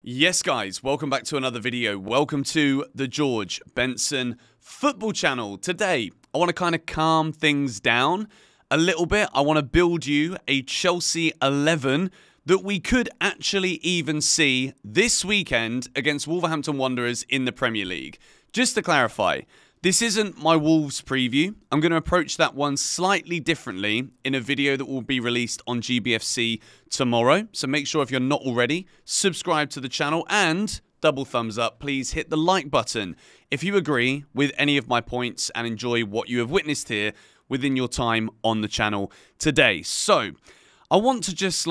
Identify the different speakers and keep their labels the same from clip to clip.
Speaker 1: Yes, guys, welcome back to another video. Welcome to the George Benson football channel. Today, I want to kind of calm things down a little bit. I want to build you a Chelsea 11 that we could actually even see this weekend against Wolverhampton Wanderers in the Premier League. Just to clarify, this isn't my Wolves preview. I'm going to approach that one slightly differently in a video that will be released on GBFC tomorrow. So make sure if you're not already, subscribe to the channel and double thumbs up. Please hit the like button if you agree with any of my points and enjoy what you have witnessed here within your time on the channel today. So I want to just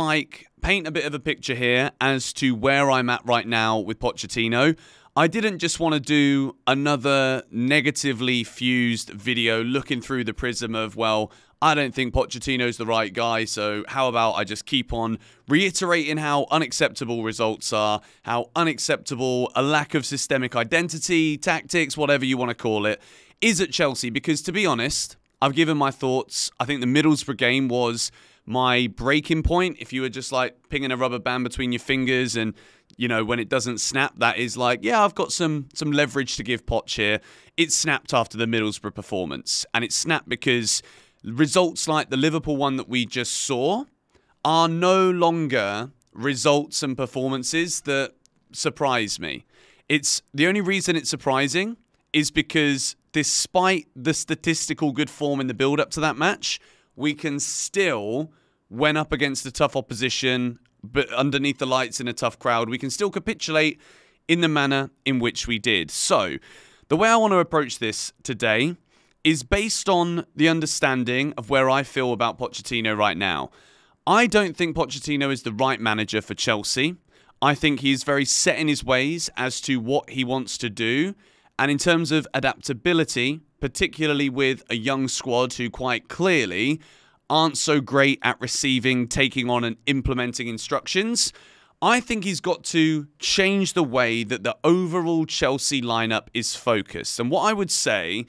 Speaker 1: paint a bit of a picture here as to where I'm at right now with Pochettino. I didn't just want to do another negatively fused video looking through the prism of, well, I don't think Pochettino's the right guy, so how about I just keep on reiterating how unacceptable results are, how unacceptable a lack of systemic identity, tactics, whatever you want to call it, is at Chelsea. Because to be honest, I've given my thoughts. I think the Middlesbrough game was my breaking point. If you were just like pinging a rubber band between your fingers and, you know, when it doesn't snap, that is like, yeah, I've got some leverage to give Poch here. It snapped after the Middlesbrough performance. And it snapped because results like the Liverpool one that we just saw are no longer results and performances that surprise me. It's the only reason it's surprising is because despite the statistical good form in the build-up to that match, we can still, when up against a tough opposition, but underneath the lights in a tough crowd, we can still capitulate in the manner in which we did. So, the way I want to approach this today is based on the understanding of where I feel about Pochettino right now. I don't think Pochettino is the right manager for Chelsea. I think he is very set in his ways as to what he wants to do. And in terms of adaptability, particularly with a young squad who quite clearly aren't so great at receiving, taking on and implementing instructions, I think he's got to change the way that the overall Chelsea lineup is focused. And what I would say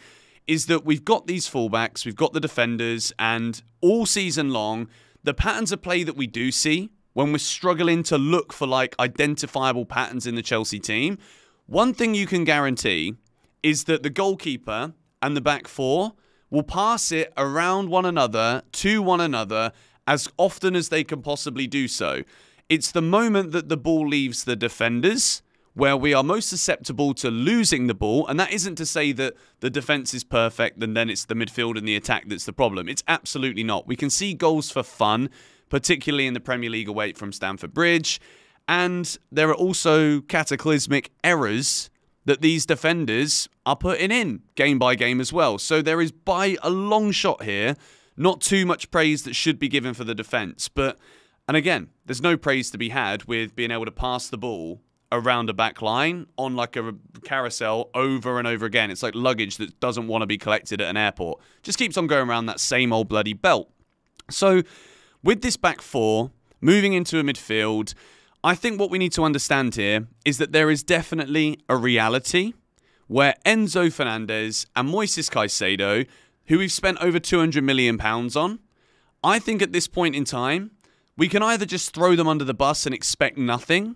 Speaker 1: is that we've got these fullbacks, we've got the defenders, and all season long, the patterns of play that we do see when we're struggling to look for identifiable patterns in the Chelsea team, one thing you can guarantee is that the goalkeeper and the back four will pass it around one another, to one another, as often as they can possibly do so. It's the moment that the ball leaves the defenders where we are most susceptible to losing the ball, and that isn't to say that the defense is perfect and then it's the midfield and the attack that's the problem. It's absolutely not. We can see goals for fun, particularly in the Premier League away from Stamford Bridge, and there are also cataclysmic errors that these defenders are putting in game by game as well. So there is, by a long shot here, not too much praise that should be given for the defence. And again, there's no praise to be had with being able to pass the ball around a back line on like a carousel over and over again. It's like luggage that doesn't want to be collected at an airport. Just keeps on going around that same old bloody belt. So with this back four, moving into a midfield, I think what we need to understand here is that there is definitely a reality where Enzo Fernandez and Moises Caicedo, who we've spent over £200 million on, I think at this point in time, we can either just throw them under the bus and expect nothing,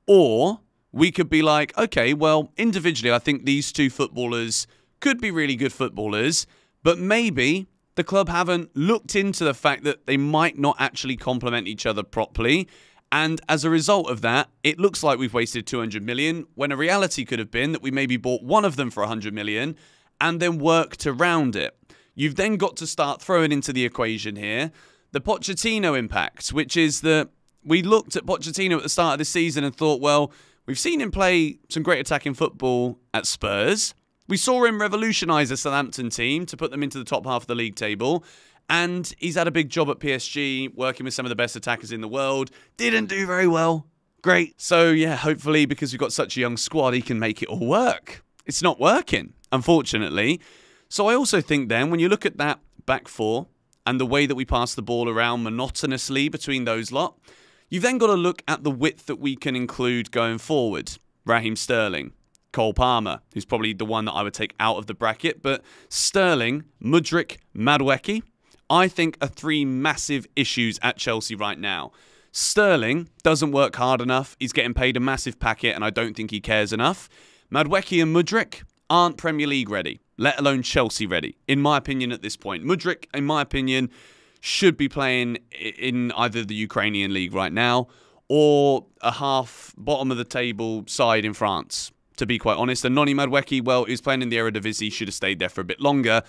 Speaker 1: or we could be like, okay, well, individually, I think these two footballers could be really good footballers, but maybe the club haven't looked into the fact that they might not actually complement each other properly. And as a result of that, it looks like we've wasted 200 million, when a reality could have been that we maybe bought one of them for 100 million and then worked around it. You've then got to start throwing into the equation here the Pochettino impact, which is that we looked at Pochettino at the start of the season and thought, well, we've seen him play some great attacking football at Spurs. We saw him revolutionise a Southampton team to put them into the top half of the league table. And he's had a big job at PSG, working with some of the best attackers in the world. Didn't do very well. Great. So, yeah, hopefully, because we've got such a young squad, he can make it all work. It's not working, unfortunately. So I also think then, when you look at that back four and the way that we pass the ball around monotonously between those lot, you've then got to look at the width that we can include going forward. Raheem Sterling, Cole Palmer, who's probably the one that I would take out of the bracket, but Sterling, Mudryk, Madueke, I think are three massive issues at Chelsea right now. Sterling doesn't work hard enough. He's getting paid a massive packet, and I don't think he cares enough. Madueke and Mudryk aren't Premier League ready, let alone Chelsea ready, in my opinion at this point. Mudryk, in my opinion, should be playing in either the Ukrainian league right now or a half bottom of the table side in France, to be quite honest. And Noni Madueke, well, he's playing in the Eredivisie, should have stayed there for a bit longer.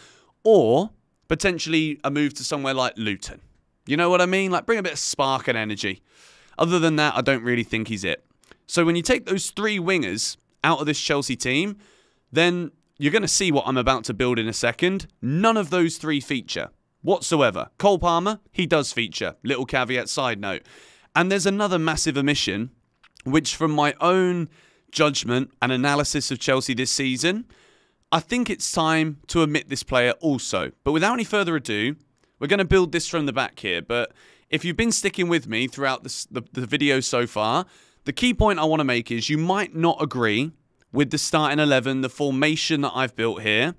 Speaker 1: Or potentially a move to somewhere like Luton. You know what I mean? Like, bring a bit of spark and energy. Other than that, I don't really think he's it. So when you take those three wingers out of this Chelsea team, then you're going to see what I'm about to build in a second. None of those three feature whatsoever. Cole Palmer, he does feature. Little caveat side note. And there's another massive omission, which from my own judgment and analysis of Chelsea this season, I think it's time to omit this player also. But without any further ado, we're going to build this from the back here. But if you've been sticking with me throughout the video so far, the key point I want to make is you might not agree with the starting 11, the formation that I've built here.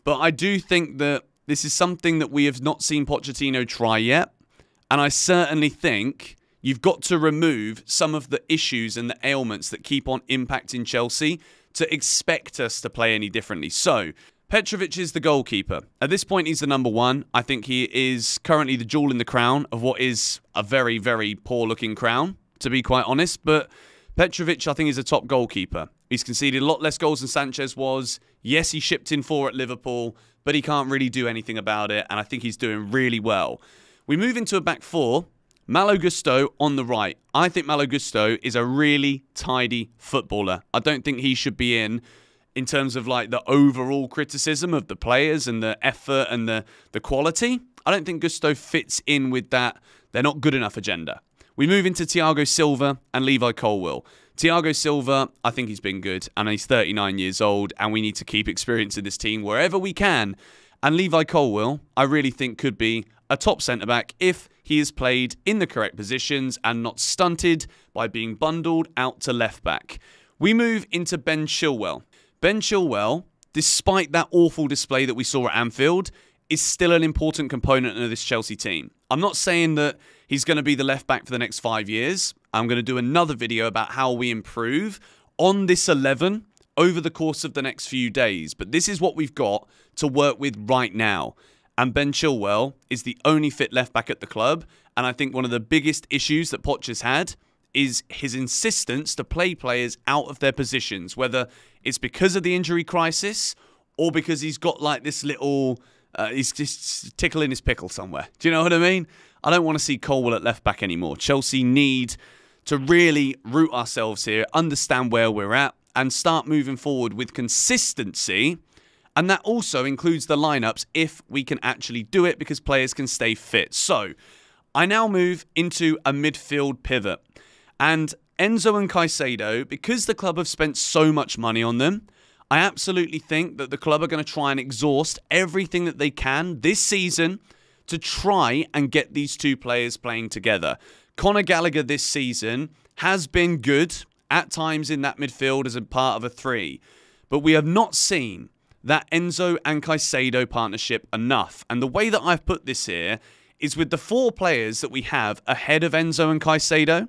Speaker 1: But I do think that this is something that we have not seen Pochettino try yet. And I certainly think you've got to remove some of the issues and the ailments that keep on impacting Chelsea to expect us to play any differently. So, Petrovic is the goalkeeper. At this point, he's the number one. I think he is currently the jewel in the crown of what is a very, very poor-looking crown, to be quite honest. But Petrovic, I think, is a top goalkeeper. He's conceded a lot less goals than Sanchez was. Yes, he shipped in 4 at Liverpool, but he can't really do anything about it, and I think he's doing really well. We move into a back four. Malo Gusto on the right. I think Malo Gusto is a really tidy footballer. I don't think he should be in terms of like the overall criticism of the players and the effort and the quality. I don't think Gusto fits in with that they're not good enough agenda. We move into Thiago Silva and Levi Colwill. Thiago Silva, I think he's been good, and he's 39 years old, and we need to keep experiencing this team wherever we can. And Levi Colwill, I really think could be a top centre-back if he is played in the correct positions and not stunted by being bundled out to left-back. We move into Ben Chilwell. Ben Chilwell, despite that awful display that we saw at Anfield, is still an important component of this Chelsea team. I'm not saying that he's going to be the left-back for the next 5 years. I'm going to do another video about how we improve on this 11 over the course of the next few days. But this is what we've got to work with right now. And Ben Chilwell is the only fit left-back at the club. And I think one of the biggest issues that Poch has had is his insistence to play players out of their positions, whether it's because of the injury crisis or because he's got like this little... he's just tickling his pickle somewhere. Do you know what I mean? I don't want to see Colwill at left-back anymore. Chelsea need to really root ourselves here, understand where we're at, and start moving forward with consistency. And that also includes the lineups if we can actually do it, because players can stay fit. So, I now move into a midfield pivot. And Enzo and Caicedo, because the club have spent so much money on them, I absolutely think that the club are going to try and exhaust everything that they can this season to try and get these two players playing together. Conor Gallagher this season has been good at times in that midfield as a part of a three, but we have not seen that Enzo and Caicedo partnership enough. And the way that I've put this here is with the 4 players that we have ahead of Enzo and Caicedo,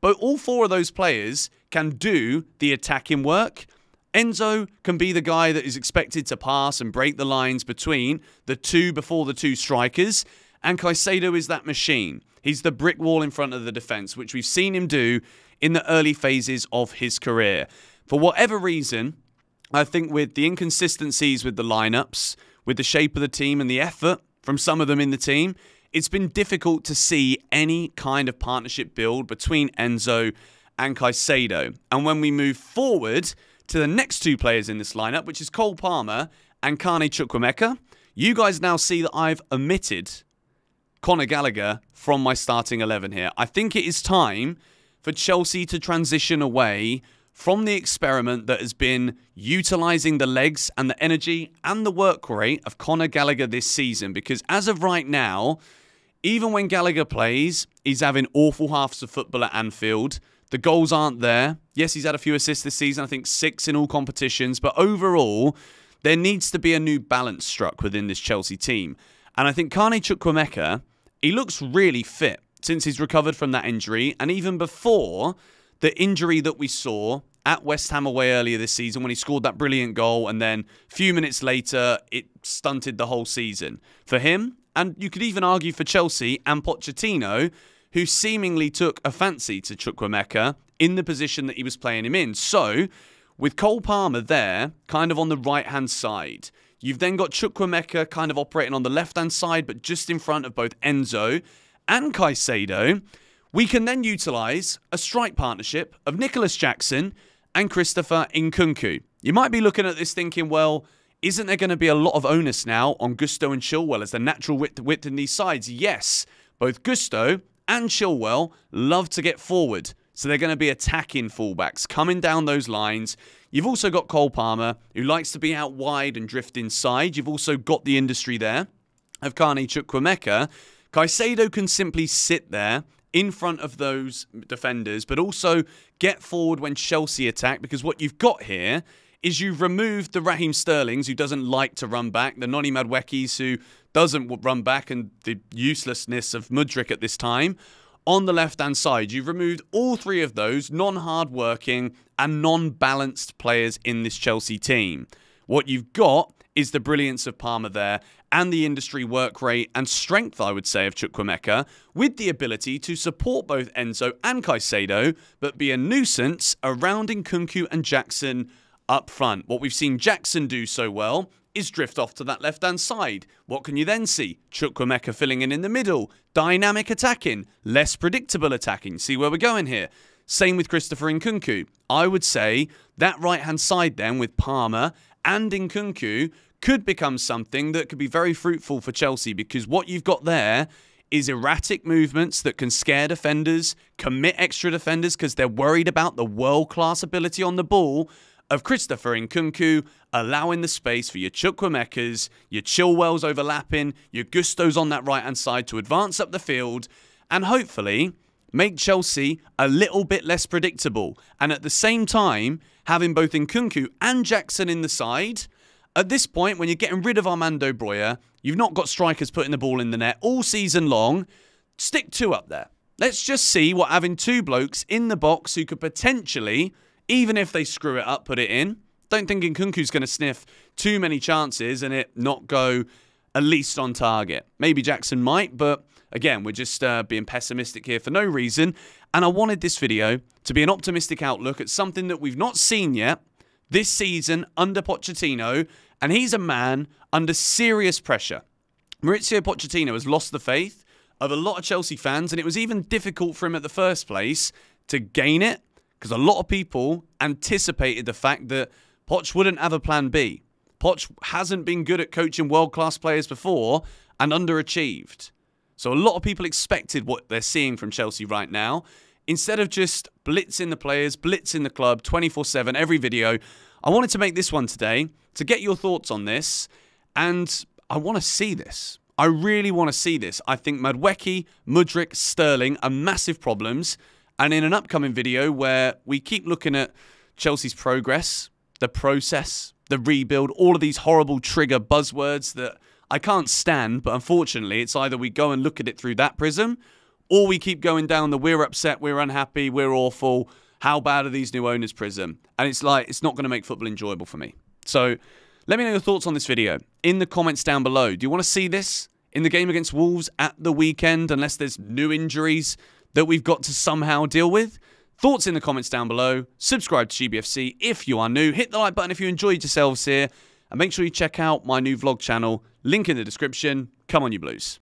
Speaker 1: but all 4 of those players can do the attacking work. Enzo can be the guy that is expected to pass and break the lines between the two before the 2 strikers, and Caicedo is that machine. He's the brick wall in front of the defence, which we've seen him do in the early phases of his career. For whatever reason, I think with the inconsistencies with the lineups, with the shape of the team and the effort from some of them in the team, it's been difficult to see any kind of partnership build between Enzo and Caicedo. And when we move forward to the next 2 players in this lineup, which is Cole Palmer and Carney Chukwuemeka, you guys now see that I've omitted Conor Gallagher from my starting 11 here. I think it is time for Chelsea to transition away from the experiment that has been utilising the legs and the energy and the work rate of Conor Gallagher this season, because as of right now, even when Gallagher plays, he's having awful halves of football at Anfield. The goals aren't there. Yes, he's had a few assists this season, I think 6 in all competitions, but overall, there needs to be a new balance struck within this Chelsea team. And I think Carney Chukwuemeka, he looks really fit. since he's recovered from that injury, and even before the injury that we saw at West Ham away earlier this season when he scored that brilliant goal, and then a few minutes later, it stunted the whole season. For him, and you could even argue for Chelsea and Pochettino, who seemingly took a fancy to Chukwuemeka in the position that he was playing him in. So, with Cole Palmer there, kind of on the right-hand side, you've then got Chukwuemeka kind of operating on the left-hand side, but just in front of both Enzo and Caicedo. We can then utilise a strike partnership of Nicholas Jackson and Christopher Nkunku. You might be looking at this thinking, well, isn't there going to be a lot of onus now on Gusto and Chilwell as the natural width in these sides? Yes, both Gusto and Chilwell love to get forward. So they're going to be attacking fullbacks, coming down those lines. You've also got Cole Palmer, who likes to be out wide and drift inside. You've also got the industry there of Carney Chukwuemeka. Caicedo can simply sit there in front of those defenders, but also get forward when Chelsea attack, because what you've got here is you've removed the Raheem Sterlings, who doesn't like to run back, the Noni Maduekis, who doesn't run back, and the uselessness of Mudryk at this time. On the left-hand side, you've removed all three of those non-hard-working and non-balanced players in this Chelsea team. What you've got is the brilliance of Palmer there and the industry work rate and strength, I would say, of Chukwuemeka, with the ability to support both Enzo and Caicedo, but be a nuisance around Nkunku and Jackson up front. What we've seen Jackson do so well is drift off to that left-hand side. What can you then see? Chukwuemeka filling in the middle, dynamic attacking, less predictable attacking. See where we're going here? Same with Christopher Nkunku. I would say that right-hand side then with Palmer and Nkunku could become something that could be very fruitful for Chelsea, because what you've got there is erratic movements that can scare defenders, commit extra defenders because they're worried about the world-class ability on the ball of Christopher Nkunku, allowing the space for your Chukwuemekas, your Chilwells overlapping, your Gustos on that right-hand side to advance up the field, and hopefully make Chelsea a little bit less predictable. And at the same time, having both Nkunku and Jackson in the side. At this point, when you're getting rid of Armando Broja, you've not got strikers putting the ball in the net all season long. Stick two up there. Let's just see what having two blokes in the box who could potentially, even if they screw it up, put it in. Don't think Nkunku's going to sniff too many chances and it not go at least on target. Maybe Jackson might, but again, we're just being pessimistic here for no reason. And I wanted this video to be an optimistic outlook at something that we've not seen yet this season under Pochettino, and he's a man under serious pressure. Mauricio Pochettino has lost the faith of a lot of Chelsea fans, and it was even difficult for him at the first place to gain it, because a lot of people anticipated the fact that Poch wouldn't have a plan B. Poch hasn't been good at coaching world-class players before and underachieved. So a lot of people expected what they're seeing from Chelsea right now. Instead of just blitzing the players, blitzing the club 24/7, every video, I wanted to make this one today to get your thoughts on this. And I want to see this. I really want to see this. I think Madueke, Mudryk, Sterling are massive problems. And in an upcoming video where we keep looking at Chelsea's progress, the process, the rebuild, all of these horrible trigger buzzwords that I can't stand, but unfortunately it's either we go and look at it through that prism, or we keep going down the we're upset, we're unhappy, we're awful, how bad are these new owners prism. And it's like, it's not going to make football enjoyable for me. So let me know your thoughts on this video in the comments down below. Do you want to see this in the game against Wolves at the weekend, unless there's new injuries that we've got to somehow deal with? Thoughts in the comments down below. Subscribe to GBFC if you are new. Hit the like button if you enjoyed yourselves here. And make sure you check out my new vlog channel. Link in the description. Come on, you Blues.